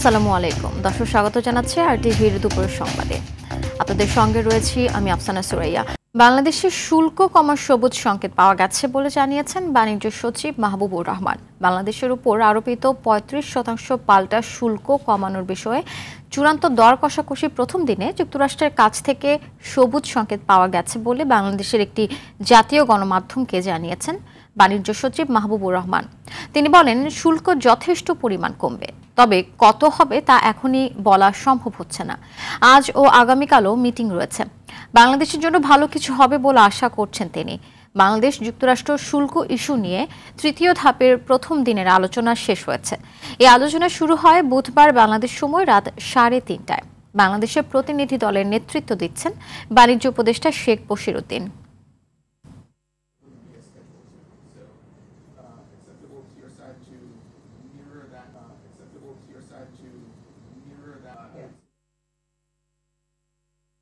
আসসালামু আলাইকুম দর্শক, স্বাগত জানাচ্ছি আরটিভির দুপুরের সংবাদে। আপনাদের সঙ্গে রয়েছি আমি আফসানা সুরাইয়া। বাংলাদেশের শুল্ক কমার সবুজ সংকেত পাওয়া গেছে বলে জানিয়েছেন বাণিজ্য সচিব মাহবুবুর রহমান। বাংলাদেশের উপর আরোপিত ৩৫% পাল্টা শুল্ক কমানোর বিষয়ে চূড়ান্ত দর কষাকষি প্রথম দিনে যুক্তরাষ্ট্রের কাছ থেকে সবুজ সংকেত পাওয়া গেছে বলে বাংলাদেশের একটি জাতীয় গণমাধ্যমকে জানিয়েছেন বাণিজ্য সচিব মাহবুবুর রহমান। তিনি বলেন, শুল্ক যথেষ্ট পরিমাণ কমবে, তবে কত হবে তা এখনই বলা সম্ভব হচ্ছে না। আজ ও আগামীকালও মিটিং রয়েছে। বাংলাদেশের জন্য ভালো কিছু হবে বলে আশা করছেন তিনি। বাংলাদেশ যুক্তরাষ্ট্র শুল্ক ইস্যু নিয়ে তৃতীয় ধাপের প্রথম দিনের আলোচনা শেষ হয়েছে। এই আলোচনা শুরু হয় বুধবার বাংলাদেশ সময় রাত 3:30টায়। বাংলাদেশের প্রতিনিধি দলের নেতৃত্ব দিচ্ছেন বাণিজ্য উপদেষ্টা শেখ বশির উদ্দিন।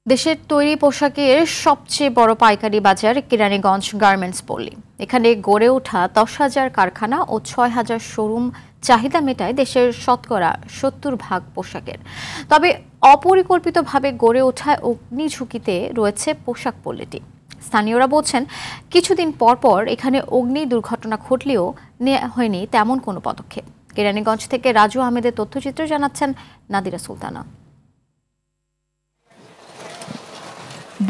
দেশের তৈরি পোশাকের সবচেয়ে বড় পাইকারি বাজার কেরানীগঞ্জ গার্মেন্টস পল্লী। এখানে গড়ে ওঠা 10,000 কারখানা ও 6,000 শোরুম চাহিদা মেটায় দেশের শতকরা 70% পোশাকের। তবে অপরিকল্পিতভাবে গড়ে ওঠা অগ্নি ঝুঁকিতে রয়েছে পোশাক পল্লীটি। স্থানীয়রা বলছেন, কিছুদিন পর পর এখানে অগ্নি দুর্ঘটনা ঘটলেও নেওয়া হয়নি তেমন কোনো পদক্ষেপ। কেরানীগঞ্জ থেকে রাজু আহমেদের তথ্যচিত্র জানাচ্ছেন নাদিরা সুলতানা।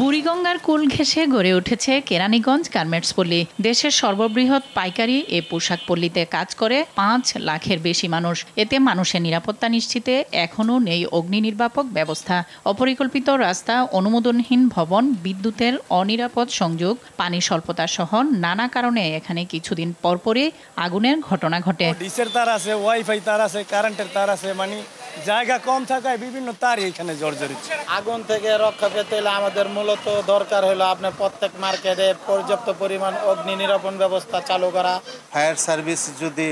বুড়িগঙ্গার কুল ঘেঁষে গড়ে উঠেছে কেরানীগঞ্জ গার্মেন্টস পল্লী। দেশের সর্ববৃহৎ পাইকারি এ পোশাক পল্লীতে কাজ করে 5 লাখের বেশি মানুষ। এতে মানুষের নিরাপত্তা নিশ্চিতে এখনও নেই অগ্নি নির্বাপক ব্যবস্থা। অপরিকল্পিত রাস্তা, অনুমোদনহীন ভবন, বিদ্যুতের অনিরাপদ সংযোগ, পানি স্বল্পতা সহ নানা কারণে এখানে কিছুদিন পরপরই আগুনের ঘটনা ঘটে। ডিসের তার আছে, ওয়াইফাই তার আছে, কারেন্টের তার আছে, মানে জায়গা কম থাকায় বিভিন্ন তারই এখানে জর্জরিত। আগুন থেকে রক্ষা পেতে হলে আমাদের মূলত দরকার হলো আপনার প্রত্যেক মার্কেটে পর্যাপ্ত পরিমাণ অগ্নি নিরাপণ ব্যবস্থা চালু করা। ফায়ার সার্ভিস যদি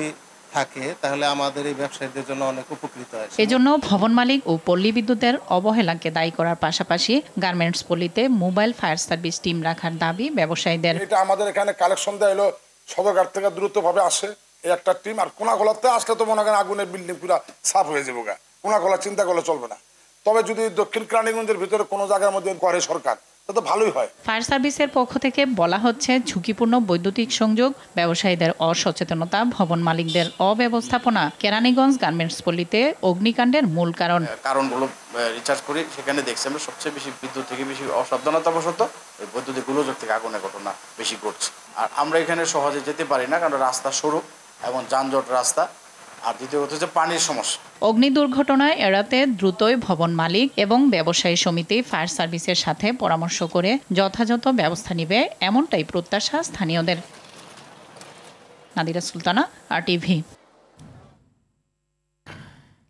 থাকে তাহলে আমাদের এই ব্যবসায়ীদের জন্য অনেক উপকৃত হয়। এজন্য ভবন মালিক ও পল্লী বিদ্যুতের অবহেলাকে দায়ী করার পাশাপাশি গার্মেন্টস পল্লীতে মোবাইল ফায়ার সার্ভিস টিম রাখার দাবি ব্যবসায়ীদের। এটা আমাদের এখানে কালেকশন দেয় হলো সদরঘাট থেকে দ্রুতভাবে আসে এই একটা টিম, আর কোনাগোলাতে আসলে তো মনে করেন আগুনের বিল্ডিং পুরো সাফ হয়ে যাবো। কোনাগোলা চিন্তা করলে চলবে না। তবে যদি দক্ষিণ কেরানীগঞ্জের ভিতরে কোনো জায়গার মধ্যে করে সরকার, তো ভালোই হয়। ফায়ার সার্ভিসের পক্ষ থেকে বলা হচ্ছে, ঝুঁকিপূর্ণ বৈদ্যুতিক সংযোগ, ব্যবসায়ীদের অসচেতনতা, ভবন মালিকদের অব্যবস্থাপনা কেরানীগঞ্জ গার্মেন্টস পল্লীতে অগ্নিকাণ্ডের মূল কারণগুলো রিসার্চ করি, সেখানে দেখছি আমরা সবচেয়ে বেশি বিদ্যুৎ থেকে বেশি অসাবধানতাবশত এই বৈদ্যুতিক গোলযোগ থেকে আগুনের ঘটনা বেশি ঘটছে। আর আমরা এখানে সহজে যেতে পারি না, কারণ রাস্তা সরু এবং যানজট রাস্তা। আর দ্বিতীয় কথা হচ্ছে পানির সমস্যা। অগ্নি দুর্ঘটনায় এড়াতে দ্রুতই ভবন মালিক এবং ব্যবসায়ী সমিতি ফায়ার সার্ভিসের সাথে পরামর্শ করে যথাযথ ব্যবস্থা নেবে, এমনটাই প্রত্যাশা স্থানীয়দের। নাদিরা সুলতানা, আরটিভি।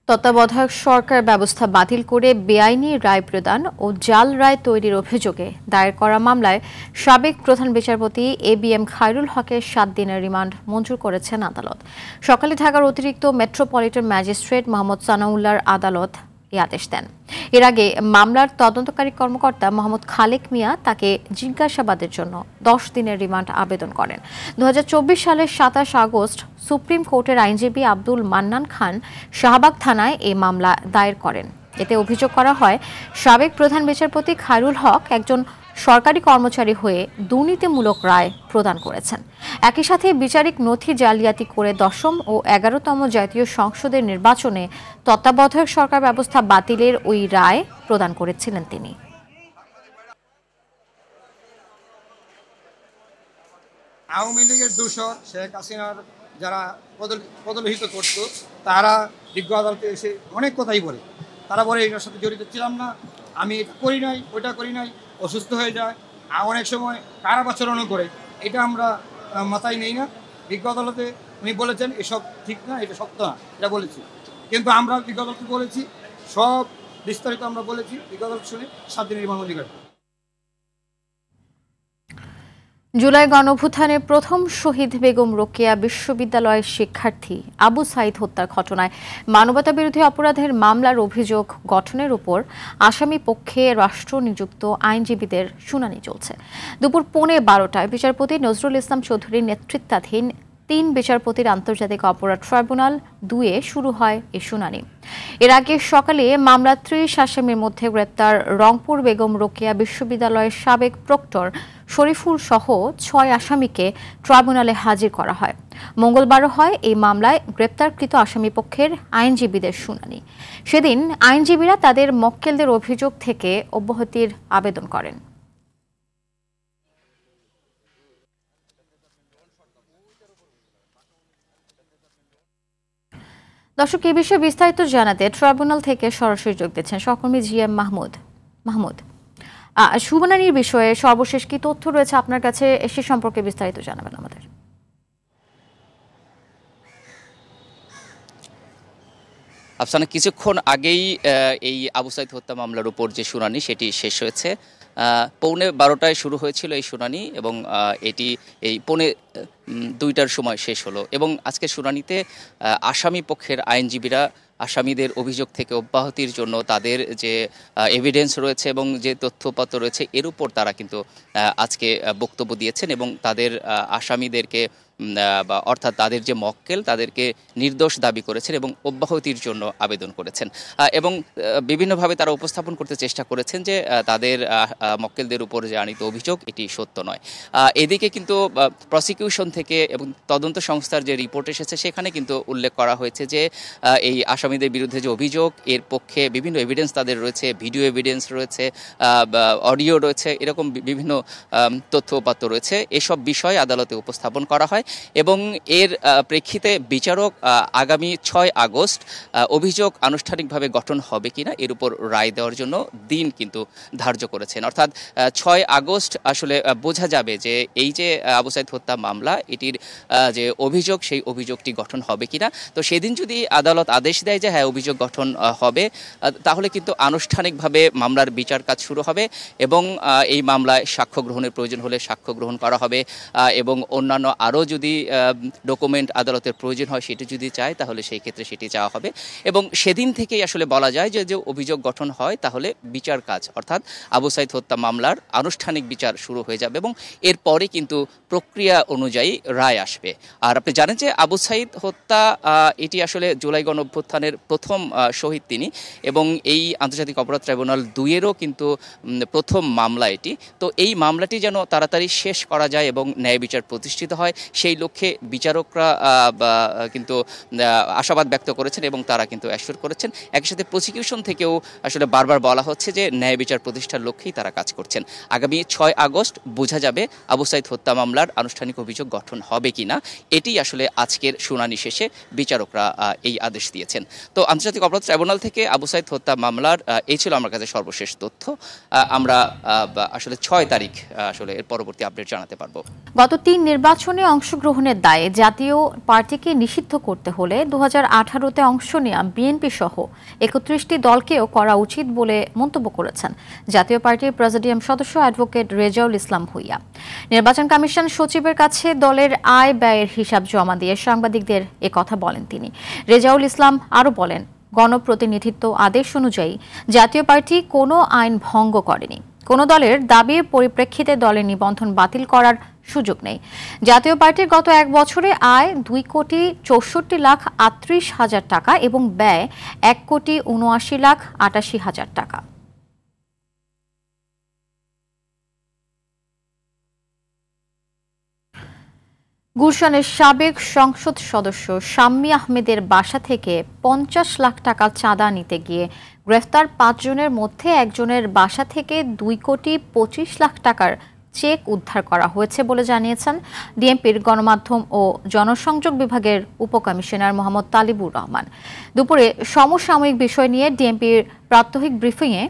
তত্ত্বাবধায়ক সরকার ব্যবস্থা বাতিল করে বেআইনি রায় প্রদান ও জাল রায় তৈরির অভিযোগে দায়ের করা মামলায় সাবেক প্রধান বিচারপতি ABM খায়রুল হকের 7 দিনের রিমান্ড মঞ্জুর করেছেন আদালত। সকালে ঢাকার অতিরিক্ত মেট্রোপলিটন ম্যাজিস্ট্রেট মোহাম্মদ সানাউল্লাহর আদালত এই আদেশ দেন। এর আগে মামলার তদন্তকারী কর্মকর্তা মোহাম্মদ খালেক মিয়া তাকে জিজ্ঞাসাবাদের জন্য 10 দিনের রিমান্ড আবেদন করেন। 2024 সালের 27 আগস্ট সুপ্রিম কোর্টের আইনজীবী আব্দুল মান্নান খান শাহবাগ থানায় এই মামলা দায়ের করেন। এতে অভিযোগ করা হয়, সাবেক প্রধান বিচারপতি খায়রুল হক একজন সরকারি কর্মচারী হয়ে দুর্নীতিমূলক রায় প্রদান করেছেন। একই সাথে বিচারিক নথি জালিয়াতি করে 10ম ও 11তম জাতীয় সংসদের নির্বাচনে তত্ত্বাবধায়ক সরকার ব্যবস্থা বাতিলের ওই রায় প্রদান করেছিলেন তিনি। আওয়ামী লীগের দূষর শেখ হাসিনার যারা পদলোহিত করত, তারা বিজ্ঞ আদালতে এসে অনেক কথাই বলে। তারা বলে এটার সাথে জড়িত ছিলাম না, আমি এটা করি নাই, ওইটা করি নাই, অসুস্থ হয়ে যায়, অনেক সময় কারাবাচরণও করে। এটা আমরা মাথায় নেই না। বিজ্ঞ আদালতে উনি বলেছেন এসব ঠিক না, এটা সত্য না, এটা বলেছি। কিন্তু আমরা বিজ্ঞ আদালতে বলেছি, সব বিস্তারিত আমরা বলেছি। বিজ্ঞ আদালত শুনে 7 দিনের রিমান্ড মঞ্জুর করে। জুলাই গণঅভ্যুত্থানের প্রথম শহীদ বেগম রোকেয়া বিশ্ববিদ্যালয়ের শিক্ষার্থী আবু সাইদ হত্যার ঘটনায় মানবতাবিরোধী অপরাধের মামলার অভিযোগ গঠনের উপর আসামি পক্ষে রাষ্ট্র নিযুক্ত আইনজীবীদের শুনানি চলছে। দুপুর 12:15টায় বিচারপতি নজরুল ইসলাম চৌধুরীর নেতৃত্বাধীন 3 বিচারপতির আন্তর্জাতিক অপরাধ ট্রাইব্যুনাল 2-এ শুরু হয় এই শুনানি। এর আগে সকালে মামলার 30 আসামির মধ্যে গ্রেপ্তার রংপুর বেগম রোকেয়া বিশ্ববিদ্যালয়ের সাবেক প্রক্টর শরীফুল সহ 6 আসামিকে ট্রাইব্যুনালে হাজির করা হয়। মঙ্গলবারও হয় এই মামলায় গ্রেপ্তারকৃত আসামি পক্ষের আইনজীবীদের শুনানি। সেদিন আইনজীবীরা তাদের মক্কেলদের অভিযোগ থেকে অব্যাহতির আবেদন করেন। দর্শক, এই বিষয়ে বিস্তারিত জানাতে ট্রাইব্যুনাল থেকে সরাসরি যোগ দিচ্ছেন সহকর্মী জিএম মাহমুদ। শুনানির বিষয়ে সর্বশেষ কি তথ্য রয়েছে আপনার কাছে, সে সম্পর্কে বিস্তারিত জানাবেন আমাদের। আফসানা, কিছুক্ষণ আগেই এই আবু সাইদ হত্যা মামলার উপর যে শুনানি সেটি শেষ হয়েছে। 12:15 শুরু হয়েছিল এই শুনানি এবং এটি এই 2:15 সময় শেষ হলো। এবং আজকের শুনানিতে আসামি পক্ষের আইনজীবীরা আসামিদের অভিযোগ থেকে অব্যাহতির জন্য তাদের যে এভিডেন্স রয়েছে এবং যে তথ্যপত্র রয়েছে এর উপর তারা কিন্তু আজকে বক্তব্য দিয়েছেন এবং তাদের আসামিদেরকে অর্থাৎ তাদের যে মক্কেল তাদেরকে নির্দোষ দাবি করেছেন এবং অব্যাহতির জন্য আবেদন করেছেন এবং বিভিন্নভাবে তারা উপস্থাপন করতে চেষ্টা করেছেন যে তাদের মক্কেলদের উপর যে আনিত অভিযোগ এটি সত্য নয়। এদিকে কিন্তু প্রসিকিউশন থেকে এবং তদন্ত সংস্থার যে রিপোর্ট এসেছে সেখানে কিন্তু উল্লেখ করা হয়েছে যে এই আসামিদের বিরুদ্ধে যে অভিযোগ এর পক্ষে বিভিন্ন এভিডেন্স তাদের রয়েছে, ভিডিও এভিডেন্স রয়েছে, অডিও রয়েছে, এরকম বিভিন্ন তথ্যপত্র রয়েছে। এসব বিষয় আদালতে উপস্থাপন করা হয় এবং এর প্রেক্ষিতে বিচারক আগামী 6 আগস্ট অভিযোগ আনুষ্ঠানিকভাবে গঠন হবে কিনা এর উপর রায় দেওয়ার জন্য দিন কিন্তু ধার্য করেছেন। অর্থাৎ 6 আগস্ট আসলে বোঝা যাবে যে এই যে আবু সাইদ হত্যা মামলা এটির যে অভিযোগ সেই অভিযোগটি গঠন হবে কিনা। তো সেদিন যদি আদালত আদেশ দেয় যে হ্যাঁ অভিযোগ গঠন হবে তাহলে কিন্তু আনুষ্ঠানিকভাবে মামলার বিচার কাজ শুরু হবে এবং এই মামলায় সাক্ষ্য গ্রহণের প্রয়োজন হলে সাক্ষ্য গ্রহণ করা হবে এবং অন্যান্য আরও যদি ডকুমেন্ট আদালতের প্রয়োজন হয় সেটি যদি চায় তাহলে সেই ক্ষেত্রে সেটি চাওয়া হবে এবং সেদিন থেকেই আসলে বলা যায় যে অভিযোগ গঠন হয় তাহলে বিচার কাজ অর্থাৎ আবু সাইদ হত্যা মামলার আনুষ্ঠানিক বিচার শুরু হয়ে যাবে এবং এরপরে কিন্তু প্রক্রিয়া অনুযায়ী রায় আসবে। আর আপনি জানেন যে আবু সাইদ হত্যা এটি আসলে জুলাই গণঅভ্যুত্থানের প্রথম শহীদ তিনি এবং এই আন্তর্জাতিক অপরাধ ট্রাইব্যুনাল 2-এরও কিন্তু প্রথম মামলা এটি। তো এই মামলাটি যেন তাড়াতাড়ি শেষ করা যায় এবং ন্যায় বিচার প্রতিষ্ঠিত হয় সেই লক্ষ্যে বিচারকরা কিন্তু আশাবাদ ব্যক্ত করেছেন এবং তারা কিন্তু অ্যাসিওর করেছেন। একই সাথে প্রসিকিউশন থেকেও আসলে বারবার বলা হচ্ছে যে ন্যায় বিচার প্রতিষ্ঠার লক্ষ্যেই তারা কাজ করছেন। আগামী 6 আগস্ট বোঝা যাবে আবু সাইদ হত্যা মামলার আনুষ্ঠানিক অভিযোগ গঠন হবে কিনা। এটি আসলে আজকের শুনানি শেষে বিচারকরা এই আদেশ দিয়েছেন। তো আন্তর্জাতিক অপরাধ ট্রাইব্যুনাল থেকে আবু সাইদ হত্যা মামলার এই ছিল আমার কাছে সর্বশেষ তথ্য। আমরা আসলে 6 তারিখ আসলে এর পরবর্তী আপডেট জানাতে পারবো। গত 3 নির্বাচনে অংশগ্রহণের দায়ে জাতীয় পার্টিকে নিষিদ্ধ করতে হলে 2018-তে অংশ নেওয়া বিএনপি সহ 31টি দলকেও করা উচিত বলে মন্তব্য করেছেন জাতীয় পার্টির প্রেসিডিয়াম সদস্য অ্যাডভোকেট রেজাউল ইসলাম ভূঁইয়া। নির্বাচন কমিশন সচিবের কাছে দলের আয় ব্যয়ের হিসাব জমা দিয়ে সাংবাদিকদের কথা বলেন তিনি। রেজাউল ইসলাম আরও বলেন, গণপ্রতিনিধিত্ব আদেশ অনুযায়ী জাতীয় পার্টি কোনো আইন ভঙ্গ করেনি। কোনো দলের দাবির পরিপ্রেক্ষিতে দলের নিবন্ধন বাতিল করার সুযোগ নেই। জাতীয় পার্টির গত 1 বছরে আয় 2,64,38,000 টাকা এবং ব্যয় 1,79,88,000 টাকা। গুলশানের সাবেক সংসদ সদস্য শাম্মী আহমেদের বাসা থেকে 50 লাখ টাকা চাঁদা নিতে গিয়ে গ্রেফতার 5 জনের মধ্যে একজনের বাসা থেকে 2,25,00,000 টাকার চেক উদ্ধার করা হয়েছে বলে জানিয়েছেন ডিএমপির গণমাধ্যম ও জনসংযোগ বিভাগের উপকমিশনার মোহাম্মদ তালিবুর রহমান। দুপুরে সমসাময়িক বিষয় নিয়ে ডিএমপির প্রাত্যহিক ব্রিফিংয়ে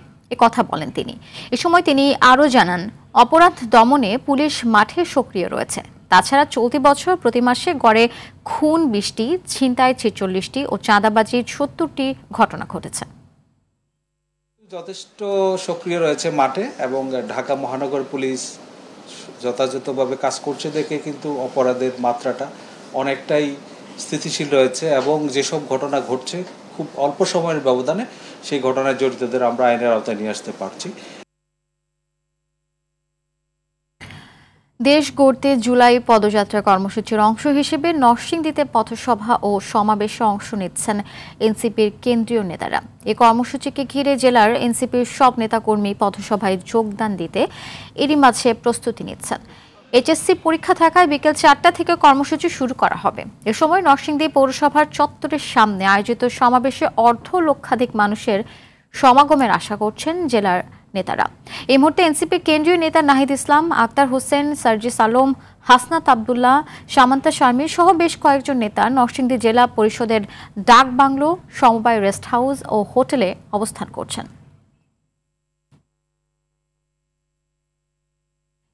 কথা বলেন তিনি। এ সময় তিনি আরও জানান, অপরাধ দমনে পুলিশ মাঠে সক্রিয় রয়েছে। তাছাড়া চলতি বছর প্রতি মাসে গড়ে খুন 20টি, ছিনতাই 46টি ও চাঁদাবাজির 70টি ঘটনা ঘটেছে। যথেষ্ট সক্রিয় রয়েছে মাঠে এবং ঢাকা মহানগর পুলিশ যথাযথভাবে কাজ করছে দেখে কিন্তু অপরাধের মাত্রাটা অনেকটাই স্থিতিশীল রয়েছে এবং যেসব ঘটনা ঘটছে খুব অল্প সময়ের ব্যবধানে সেই ঘটনায় জড়িতদের আমরা আইনের আওতায় নিয়ে আসতে পারছি। দেশ গড়তে জুলাই পদযাত্রা কর্মসূচির অংশ হিসেবে নরসিংদীতে পথসভা ও সমাবেশে অংশ নিচ্ছেন এনসিপির কেন্দ্রীয় নেতারা। এই কর্মসূচিকে ঘিরে জেলার এনসিপির সব নেতাকর্মী পথসভায় যোগদান দিতে এরই মাঝে প্রস্তুতি নিচ্ছেন। এইচএসসি পরীক্ষা থাকায় বিকেল 4টা থেকে কর্মসূচি শুরু করা হবে। এ সময় নরসিংদী পৌরসভার চত্বরের সামনে আয়োজিত সমাবেশে লক্ষাধিক মানুষের সমাগমের আশা করছেন জেলার নেতারা। এই মুহূর্তে এনসিপির কেন্দ্রীয় নেতা নাহিদ ইসলাম, আক্তার হোসেন, সার্জিস আলম, হাসনাত আবদুল্লাহ, সামান্তা শারমিন সহ বেশ কয়েকজন নেতা নরসিংদী জেলা পরিষদের ডাক বাংলো, সমবায় রেস্ট হাউস ও হোটেলে অবস্থান করছেন।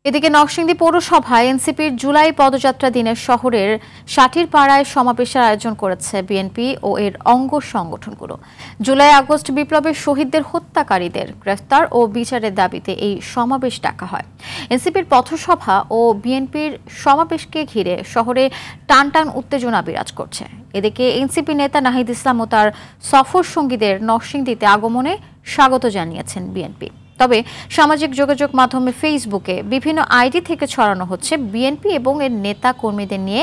এদিকে নরসিংদী পৌরসভায় এনসিপির জুলাই পদযাত্রা দিনে শহরের ষাটির পাড়ায় সমাবেশের আয়োজন করেছে বিএনপি ও এর অঙ্গ সংগঠনগুলো। জুলাই আগস্ট বিপ্লবের শহীদদের হত্যাকারীদের গ্রেফতার ও বিচারের দাবিতে এই সমাবেশ ডাকা হয়। এনসিপির পথসভা ও বিএনপির সমাবেশকে ঘিরে শহরে টানটান উত্তেজনা বিরাজ করছে। এদিকে এনসিপি নেতা নাহিদ ইসলাম ও তার সফর সঙ্গীদের নরসিংদীতে আগমনে স্বাগত জানিয়েছেন বিএনপি। তবে সামাজিক যোগাযোগ মাধ্যমে ফেসবুকে বিভিন্ন আইডি থেকে ছড়ানো হচ্ছে বিএনপি এবং এর নেতা কর্মীদের নিয়ে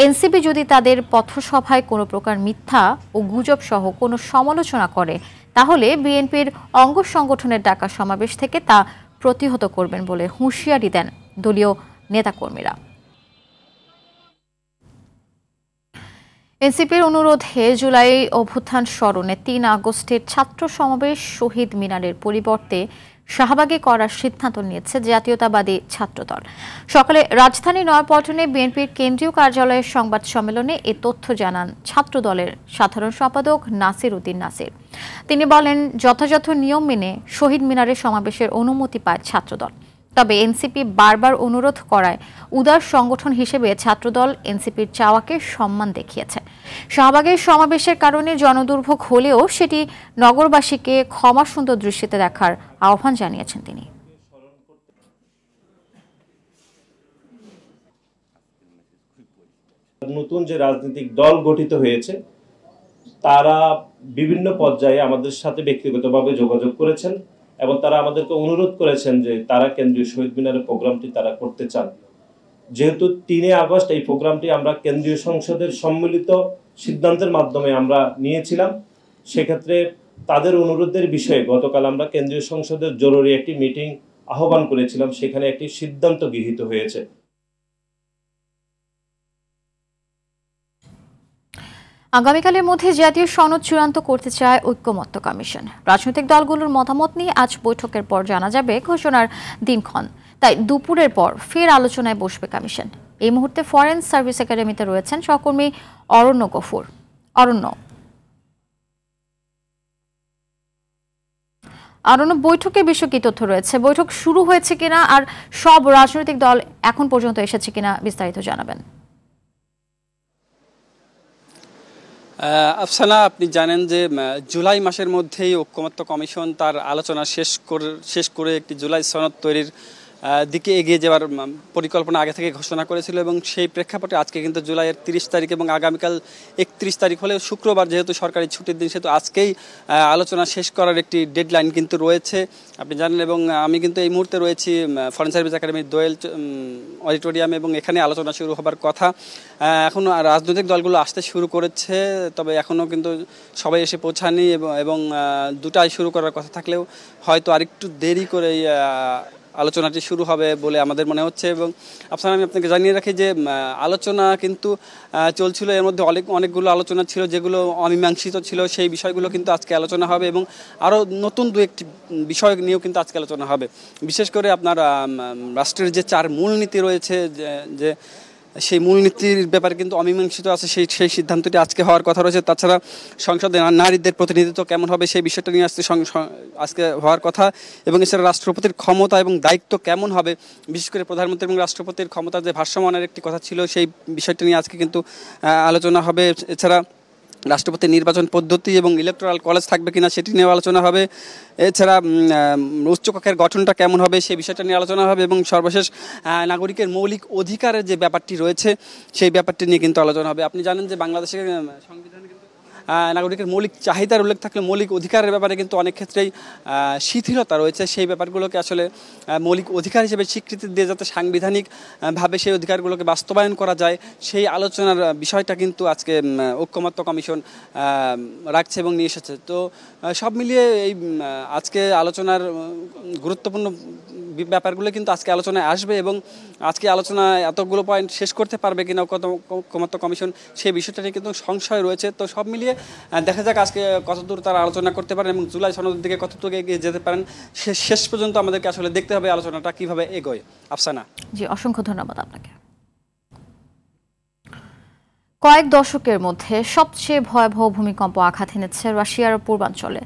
এনসিপি যদি তাদের পথসভায় কোনো প্রকার মিথ্যা ও গুজব সহ কোনো সমালোচনা করে তাহলে বিএনপির অঙ্গ সংগঠনের ডাকা সমাবেশ থেকে তা প্রতিহত করবেন বলে হুঁশিয়ারি দেন দলীয় নেতাকর্মীরা। এনসিপির অনুরোধে জুলাই অভ্যুত্থান স্মরণে 3 আগস্টের ছাত্র সমাবেশ শহীদ মিনারের পরিবর্তে শাহবাগে করার সিদ্ধান্ত নিয়েছে জাতীয়তাবাদী ছাত্রদল। সকালে রাজধানী নয়াপল্টনে বিএনপির কেন্দ্রীয় কার্যালয়ের সংবাদ সম্মেলনে এ তথ্য জানান ছাত্রদলের সাধারণ সম্পাদক নাসির উদ্দিন নাসির। তিনি বলেন, যথাযথ নিয়ম মেনে শহীদ মিনারে সমাবেশের অনুমতি পায় ছাত্রদল। তবে এনসিপি বারবার অনুরোধ করায় উদার সংগঠন হিসেবে ছাত্রদল এনসিপির চাওয়াকে সম্মান দেখিয়েছে। শাহবাগের সমাবেশের কারণে জনদুর্ভোগ হলেও সেটি নগরবাসীকে ক্ষমাসুন্দর দৃষ্টিতে দেখার আহ্বান জানিয়েছেন তিনি। নতুন যে রাজনৈতিক দল গঠিত হয়েছে তারা বিভিন্ন পর্যায়ে আমাদের সাথে ব্যক্তিগতভাবে যোগাযোগ করেছেন এবং তারা আমাদেরকে অনুরোধ করেছেন যে তারা কেন্দ্রীয় শহীদ মিনারের প্রোগ্রামটি তারা করতে চান। যেহেতু 3 আগস্ট এই প্রোগ্রামটি আমরা কেন্দ্রীয় সংসদের সম্মিলিত সিদ্ধান্তের মাধ্যমে আমরা নিয়েছিলাম, সেক্ষেত্রে তাদের অনুরোধের বিষয়ে গতকাল আমরা কেন্দ্রীয় সংসদের জরুরি একটি মিটিং আহ্বান করেছিলাম, সেখানে একটি সিদ্ধান্ত গৃহীত হয়েছে। আগামীকালের মধ্যে জাতীয় সনদ চূড়ান্ত করতে চায় ঐক্যমত্য কমিশন। রাজনৈতিক দলগুলোর মতামত নিয়ে আজ বৈঠকের পর জানা যাবে ঘোষণার দিনক্ষণ। তাই দুপুরের পর ফের আলোচনায় বসবে কমিশন। এই মুহূর্তে ফরেন সার্ভিস একাডেমিতে রয়েছেন সহকর্মী অরণ্য গফুর। অরণ্য, বৈঠকের বিষয়ে কি তথ্য রয়েছে? বৈঠক শুরু হয়েছে কিনা আর সব রাজনৈতিক দল এখন পর্যন্ত এসেছে কিনা বিস্তারিত জানাবেন। আফসানা, আপনি জানেন যে জুলাই মাসের মধ্যেই ঐক্যমত্য কমিশন তার আলোচনা শেষ করে একটি জুলাই সনদ তৈরির দিকে এগিয়ে যাওয়ার পরিকল্পনা আগে থেকে ঘোষণা করেছিল এবং সেই প্রেক্ষাপটে আজকে কিন্তু জুলাইয়ের 30 তারিখ এবং আগামীকাল 31 তারিখ হলেও শুক্রবার যেহেতু সরকারি ছুটির দিন সেহেতু আজকেই আলোচনা শেষ করার একটি ডেডলাইন কিন্তু রয়েছে আপনি জানেন। এবং আমি কিন্তু এই মুহূর্তে রয়েছি ফরেন সার্ভিস একাডেমির দোয়েল অডিটোরিয়ামে এবং এখানে আলোচনা শুরু হবার কথা। এখন রাজনৈতিক দলগুলো আসতে শুরু করেছে, তবে এখনও কিন্তু সবাই এসে পৌঁছায়নি এবং 2টায় শুরু করার কথা থাকলেও হয়তো আরেকটু দেরি করে আলোচনাটি শুরু হবে বলে আমাদের মনে হচ্ছে। এবং আপনারা আমি আপনাকে জানিয়ে রাখি যে আলোচনা কিন্তু চলছিল, এর মধ্যে অনেকগুলো আলোচনা ছিল যেগুলো অমীমাংসিত ছিল, সেই বিষয়গুলো কিন্তু আজকে আলোচনা হবে এবং আরও নতুন 2-1টি বিষয় নিয়েও কিন্তু আজকে আলোচনা হবে। বিশেষ করে আপনার রাষ্ট্রের যে 4 মূলনীতি রয়েছে যে সেই মূলনীতির ব্যাপারে কিন্তু অমীমাংসিত আছে, সেই সিদ্ধান্তটি আজকে হওয়ার কথা রয়েছে। তাছাড়া সংসদে নারীদের প্রতিনিধিত্ব কেমন হবে সেই বিষয়টা নিয়ে আজকে হওয়ার কথা এবং এছাড়া রাষ্ট্রপতির ক্ষমতা এবং দায়িত্ব কেমন হবে, বিশেষ করে প্রধানমন্ত্রী এবং রাষ্ট্রপতির ক্ষমতার যে ভারসাম্যের একটি কথা ছিল সেই বিষয়টা নিয়ে আজকে কিন্তু আলোচনা হবে। এছাড়া রাষ্ট্রপতি নির্বাচন পদ্ধতি এবং ইলেকটোরাল কলেজ থাকবে কিনা সেটি নিয়ে আলোচনা হবে। এছাড়া উচ্চকক্ষের গঠনটা কেমন হবে সেই বিষয়টা নিয়ে আলোচনা হবে এবং সর্বশেষ নাগরিকের মৌলিক অধিকারের যে ব্যাপারটি রয়েছে সেই ব্যাপারটি নিয়ে কিন্তু আলোচনা হবে। আপনি জানেন যে বাংলাদেশের সংবিধানে কিন্তু নাগরিকের মৌলিক চাহিদার উল্লেখ থাকলে মৌলিক অধিকারের ব্যাপারে কিন্তু অনেক ক্ষেত্রেই শিথিলতা রয়েছে। সেই ব্যাপারগুলোকে আসলে মৌলিক অধিকার হিসেবে স্বীকৃতি দিয়ে যাতে সাংবিধানিকভাবে সেই অধিকারগুলোকে বাস্তবায়ন করা যায় সেই আলোচনার বিষয়টা কিন্তু আজকে ঐকমত্য কমিশন রাখছে এবং নিয়ে এসেছে। তো সব মিলিয়ে এই আজকে আলোচনার গুরুত্বপূর্ণ ব্যাপারগুলো কিন্তু আজকে আলোচনায় আসবে এবং আজকে আলোচনা এতগুলো পয়েন্ট শেষ করতে পারবে কিনা ঐকমত্য কমিশন সেই বিষয়টা নিয়ে কিন্তু সংশয় রয়েছে। তো সব মিলিয়ে দেখা যাক আজকে কতদূর তারা আলোচনা করতে পারেন এবং জুলাই সনদের দিকে কতটুকু এগিয়ে যেতে পারেন শেষ পর্যন্ত আমাদেরকে আসলে দেখতে হবে আলোচনাটা কিভাবে এগোয়। আফসানা। জি, অসংখ্য ধন্যবাদ আপনাকে। কয়েক দশকের মধ্যে সবচেয়ে ভয়াবহ ভূমিকম্প আঘাত এনেছে রাশিয়ার পূর্বাঞ্চলে।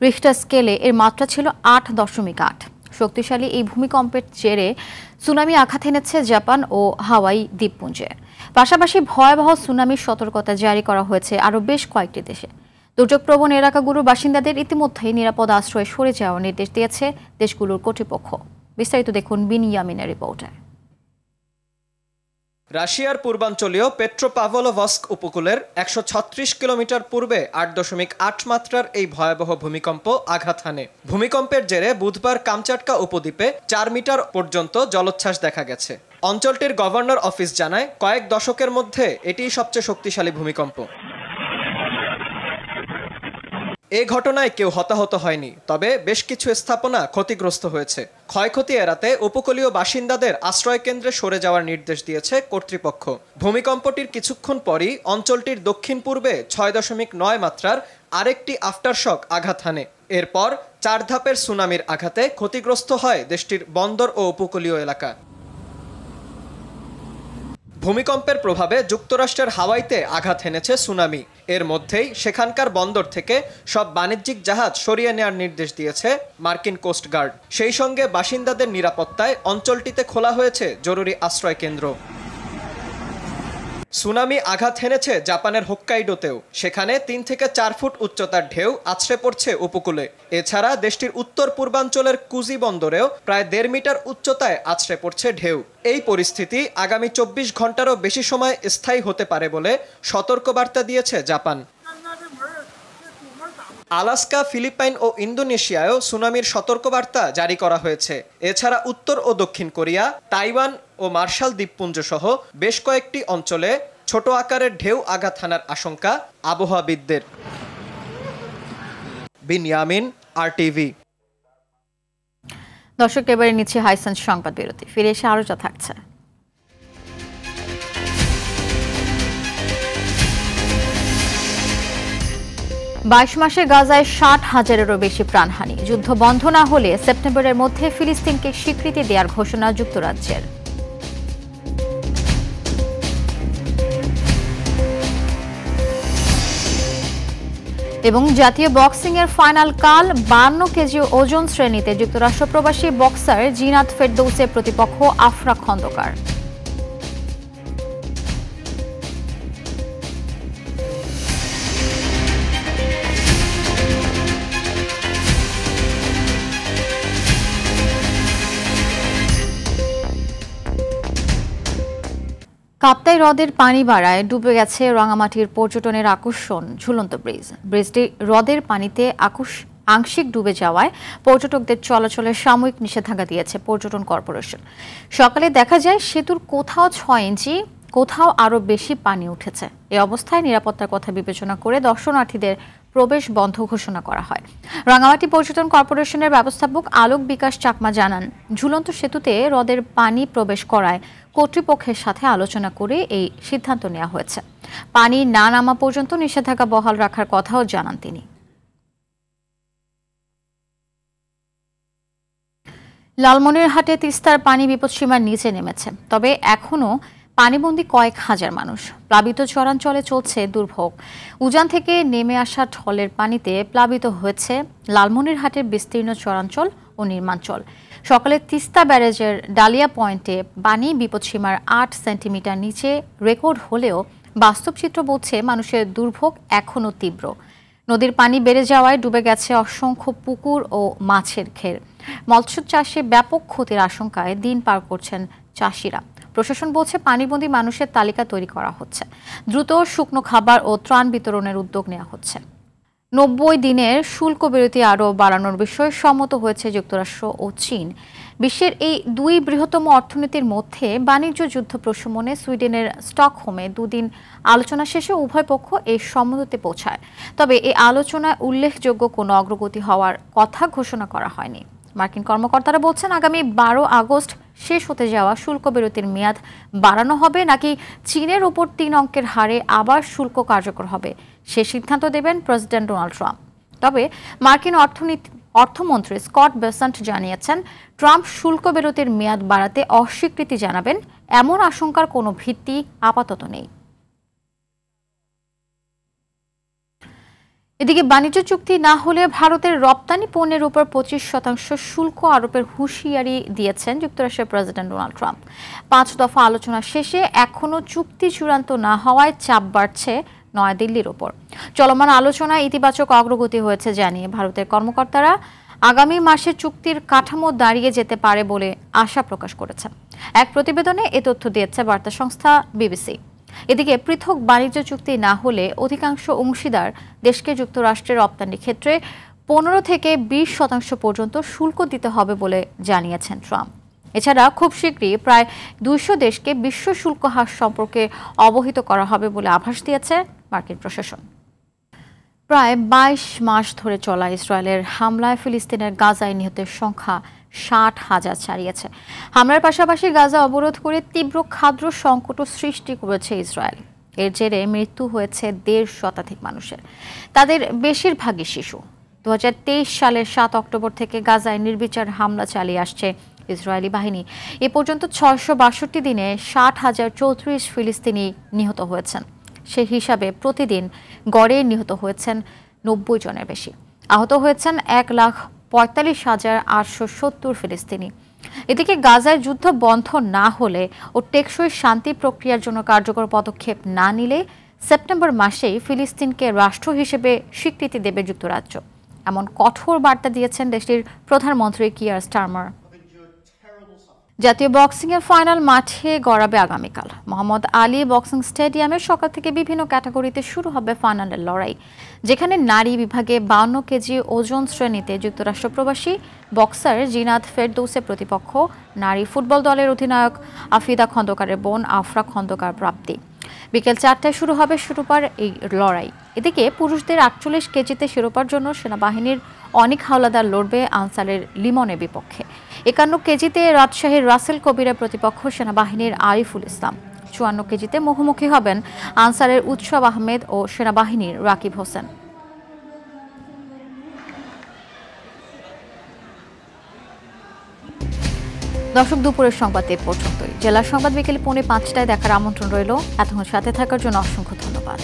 রিখটার স্কেলে এর মাত্রা ছিল 8.8। শক্তিশালী এই ভূমিকম্পের জেরে সুনামি আঘাত এনেছে জাপান ও হাওয়াই দ্বীপপুঞ্জে। পাশাপাশি ভয়াবহ সুনামির সতর্কতা জারি করা হয়েছে আরও বেশ কয়েকটি দেশে। দুর্যোগপ্রবণ এলাকাগুলোর বাসিন্দাদের ইতিমধ্যেই নিরাপদ আশ্রয়ে সরে যাওয়ার নির্দেশ দিয়েছে দেশগুলোর কর্তৃপক্ষ। বিস্তারিত দেখুন বিনিয়ামিনের রিপোর্টে। রাশিয়ার পূর্বাঞ্চলীয় পেট্রোপাভলোভস্ক উপকূলের 136 কিলোমিটার পূর্বে 8.8 মাত্রার এই ভয়াবহ ভূমিকম্প আঘাত হানে। ভূমিকম্পের জেরে বুধবার কামচাটকা উপদ্বীপে 4 মিটার পর্যন্ত জলোচ্ছ্বাস দেখা গেছে। অঞ্চলটির গভর্নর অফিস জানায় কয়েক দশকের মধ্যে এটিই সবচেয়ে শক্তিশালী ভূমিকম্প। এই ঘটনায় কেউ হতাহত হয়নি, তবে বেশ কিছু স্থাপনা ক্ষতিগ্রস্ত হয়েছে। ক্ষয়ক্ষতি এড়াতে উপকূলীয় বাসিন্দাদের আশ্রয়কেন্দ্রে সরে যাওয়ার নির্দেশ দিয়েছে কর্তৃপক্ষ। ভূমিকম্পটির কিছুক্ষণ পরই অঞ্চলটির দক্ষিণ পূর্বে 6.9 মাত্রার আরেকটি আফটারশক আঘাত হানে। এরপর 4 ধাপের সুনামির আঘাতে ক্ষতিগ্রস্ত হয় দেশটির বন্দর ও উপকূলীয় এলাকা। ভূমিকম্পের প্রভাবে যুক্তরাষ্ট্রের হাওয়াইতে আঘাত হেনেছে সুনামি। এর মধ্যেই সেখানকার বন্দর থেকে সব বাণিজ্যিক জাহাজ সরিয়ে নেওয়ার নির্দেশ দিয়েছে মার্কিন কোস্টগার্ড। সেই সঙ্গে বাসিন্দাদের নিরাপত্তায় অঞ্চলটিতে খোলা হয়েছে জরুরি আশ্রয় কেন্দ্র। সুনামি আঘাত হেনেছে জাপানের হোক্কাইডোতেও। সেখানে 3 থেকে 4 ফুট উচ্চতার ঢেউ আছড়ে পড়ছে উপকূলে। এছাড়া দেশটির উত্তর পূর্বাঞ্চলের কুজি বন্দরেও প্রায় 1.5 মিটার উচ্চতায় আছড়ে পড়ছে ঢেউ। এই পরিস্থিতি আগামী 24 ঘন্টারও বেশি সময় স্থায়ী হতে পারে বলে সতর্কবার্তা দিয়েছে জাপান। আলাস্কা, ফিলিপাইন ও ইন্দোনেশিয়ায়ও সুনামির সতর্কবার্তা জারি করা হয়েছে। এছাড়া উত্তর ও দক্ষিণ কোরিয়া, তাইওয়ান ও মার্শাল দ্বীপপুঞ্জ সহ বেশ কয়েকটি অঞ্চলে ছোট আকারের ঢেউ আঘাত হানার আশঙ্কা আবহাওয়াবিদদের। বিনিয়ামিন, RTV। দর্শক, এবারে নিচ্ছে হাইসেন্স সংবাদ বিরতি। ফিরে এসে আরও যা থাকছে। বাইশ মাসে গাজায় 60,000-এরও বেশি প্রাণহানি। যুদ্ধ বন্ধ না হলে সেপ্টেম্বরের মধ্যে ফিলিস্তিনকে স্বীকৃতি দেওয়ার ঘোষণা যুক্তরাজ্যের। এবং জাতীয় বক্সিংয়ের ফাইনাল কাল 52 কেজি ওজন শ্রেণীতে যুক্তরাষ্ট্র প্রবাসী বক্সার জিনাত ফেরদৌসের প্রতিপক্ষ আফরা খন্দকার। কাপ্তাই হ্রদের পানি বাড়ায় ডুবে গেছে রাঙামাটির পর্যটনের আকর্ষণ ঝুলন্ত ব্রিজ। ব্রিজটি হ্রদের পানিতে আংশিক ডুবে যাওয়ায় পর্যটকদের চলাচলের সাময়িক নিষেধাজ্ঞা দিয়েছে পর্যটন কর্পোরেশন। সকালে দেখা যায় সেতুর কোথাও 6 ইঞ্চি, কোথাও আরও বেশি পানি উঠেছে। এই অবস্থায় নিরাপত্তার কথা বিবেচনা করে দর্শনার্থীদের প্রবেশ বন্ধ ঘোষণা করা হয়। রাঙামাটি পর্যটন কর্পোরেশনের ব্যবস্থাপক আলোক বিকাশ চাকমা জানান, ঝুলন্ত সেতুতে হ্রদের পানি প্রবেশ করায় কর্তৃপক্ষের সাথে আলোচনা করে এই সিদ্ধান্ত নেওয়া হয়েছে। পানি না নামা পর্যন্ত নিষেধাজ্ঞা বহাল রাখার কথাও জানান তিনি। লালমনিরহাটে তিস্তার পানি বিপদসীমার নিচে নেমেছে, তবে এখনও পানিবন্দী কয়েক হাজার মানুষ। প্লাবিত চরাঞ্চলে চলছে দুর্ভোগ। উজান থেকে নেমে আসা ঢলের পানিতে প্লাবিত হয়েছে লালমনিরহাটের বিস্তীর্ণ চরাঞ্চল ও নির্মাঞ্চল। সকালে তিস্তা ব্যারেজের ডালিয়া পয়েন্টে পানি বিপদসীমার 8 সেন্টিমিটার নিচে রেকর্ড হলেও বাস্তব চিত্র বলছে মানুষের দুর্ভোগ এখনও তীব্র। নদীর পানি বেড়ে যাওয়ায় ডুবে গেছে অসংখ্য পুকুর ও মাছের ঘের। মৎস্য চাষে ব্যাপক ক্ষতির আশঙ্কায় দিন পার করছেন চাষিরা। প্রশাসন বলছে পানিবন্দী মানুষের তালিকা তৈরি করা হচ্ছে। দ্রুত শুকনো খাবার ও ত্রাণ বিতরণের উদ্যোগ নেওয়া হচ্ছে। 90 দিনের শুল্ক বিরতি আরও বাড়ানোর বিষয়ে সম্মত হয়েছে যুক্তরাষ্ট্র ও চীন। বিশ্বের এই দুই বৃহত্তম অর্থনীতির মধ্যে বাণিজ্য যুদ্ধ প্রশমনে সুইডেনের স্টকহোমে দুদিন আলোচনা শেষে উভয় পক্ষ এই সম্মতিতে পৌঁছায়। তবে এই আলোচনায় উল্লেখযোগ্য কোনো অগ্রগতি হওয়ার কথা ঘোষণা করা হয়নি। মার্কিন কর্মকর্তারা বলছেন আগামী 12 আগস্ট শেষ হতে যাওয়া শুল্ক বিরতির মেয়াদ বাড়ানো হবে নাকি চীনের উপর 3 অঙ্কের হারে আবার শুল্ক কার্যকর হবে সে সিদ্ধান্ত দেবেন প্রেসিডেন্ট ডোনাল্ড ট্রাম্প। তবে মার্কিন অর্থমন্ত্রী স্কট বেসেন্ট জানিয়েছেন ট্রাম্প শুল্ক বিরতির মেয়াদ বাড়াতে অস্বীকৃতি জানাবেন এমন আশঙ্কার কোনো ভিত্তি আপাতত নেই। এদিকে বাণিজ্য চুক্তি না হলে ভারতের রপ্তানি পণ্যের উপর 25% শুল্ক আরোপের হুঁশিয়ারি দিয়েছেন যুক্তরাষ্ট্রের প্রেসিডেন্ট ডোনাল্ড ট্রাম্প। 5 দফা আলোচনা শেষে এখনও চুক্তি চূড়ান্ত না হওয়ায় চাপ বাড়ছে নয়াদিল্লির ওপর। চলমান আলোচনায় ইতিবাচক অগ্রগতি হয়েছে জানিয়ে ভারতের কর্মকর্তারা আগামী মাসে চুক্তির কাঠামো দাঁড়িয়ে যেতে পারে বলে আশা প্রকাশ করেছেন। এক প্রতিবেদনে এ তথ্য দিয়েছে বার্তা সংস্থা বিবিসি। এদিকে পৃথক বাণিজ্য চুক্তি না হলে অধিকাংশ অংশীদার দেশকে যুক্তরাষ্ট্রের রপ্তানি ক্ষেত্রে 15 থেকে 20% পর্যন্ত শুল্ক দিতে হবে বলে জানিয়েছেন ট্রাম্প। এছাড়া খুব শীঘ্রই প্রায় 200 দেশকে বিশ্ব শুল্ক হ্রাস সম্পর্কে অবহিত করা হবে বলে আভাস দিয়েছে মার্কিন প্রশাসন। প্রায় 22 মাস ধরে চলা ইসরায়েলের হামলায় ফিলিস্তিনের গাজায় নিহতের সংখ্যা 60,000 ছাড়িয়েছে। হামলার পাশাপাশি গাজা অবরোধ করে তীব্র খাদ্য সংকটও সৃষ্টি করেছে ইসরায়েল। এর জেরে মৃত্যু হয়েছে 1.5 শতাধিক মানুষের, তাদের বেশিরভাগই শিশু। 2023 সালের 7 অক্টোবর থেকে গাজায় নির্বিচার হামলা চালিয়ে আসছে ইসরায়েলি বাহিনী। এ পর্যন্ত 662 দিনে 60,034 ফিলিস্তিনি নিহত হয়েছেন। সেই হিসাবে প্রতিদিন গড়ে নিহত হয়েছেন 90 জনের বেশি। আহত হয়েছেন 1,45,870 ফিলিস্তিনি। এদিকে গাজায় যুদ্ধ বন্ধ না হলে ও টেকসই শান্তি প্রক্রিয়ার জন্য কার্যকর পদক্ষেপ না নিলে সেপ্টেম্বর মাসেই ফিলিস্তিনকে রাষ্ট্র হিসেবে স্বীকৃতি দেবে যুক্তরাজ্য, এমন কঠোর বার্তা দিয়েছেন দেশটির প্রধানমন্ত্রী কিয়ার স্টারমার। জাতীয় বক্সিংয়ের ফাইনাল মাঠে গড়াবে আগামীকাল। মোহাম্মদ আলী বক্সিং স্টেডিয়ামে সকাল থেকে বিভিন্ন ক্যাটাগরিতে শুরু হবে ফাইনালের লড়াই, যেখানে নারী বিভাগে 52 কেজি ওজন শ্রেণীতে যুক্তরাষ্ট্র প্রবাসী বক্সার জিনাত ফেরদৌসের প্রতিপক্ষ নারী ফুটবল দলের অধিনায়ক আফিদা খন্দকারের বোন আফরা খন্দকার প্রাপ্তি। বিকেল 4টায় শুরু হবে শিরোপার এই লড়াই। এদিকে পুরুষদের 48 কেজিতে শিরোপার জন্য সেনাবাহিনীর অনিক হাওলাদার লড়বে আনসারের লিমনের বিপক্ষে। 51 কেজিতে রাজশাহীর রাসেল কবিরের প্রতিপক্ষ সেনাবাহিনীর আরিফুল ইসলাম। 54 কেজিতে মুখোমুখি হবেন আনসারের উৎসব আহমেদ ও সেনাবাহিনীর রাকিব হোসেন। দর্শক, দুপুরের সংবাদ এ পর্যন্তই। জেলার সংবাদ বিকেল 4:05টায় দেখার আমন্ত্রণ রইল। এতক্ষণ সাথে থাকার জন্য অসংখ্য ধন্যবাদ।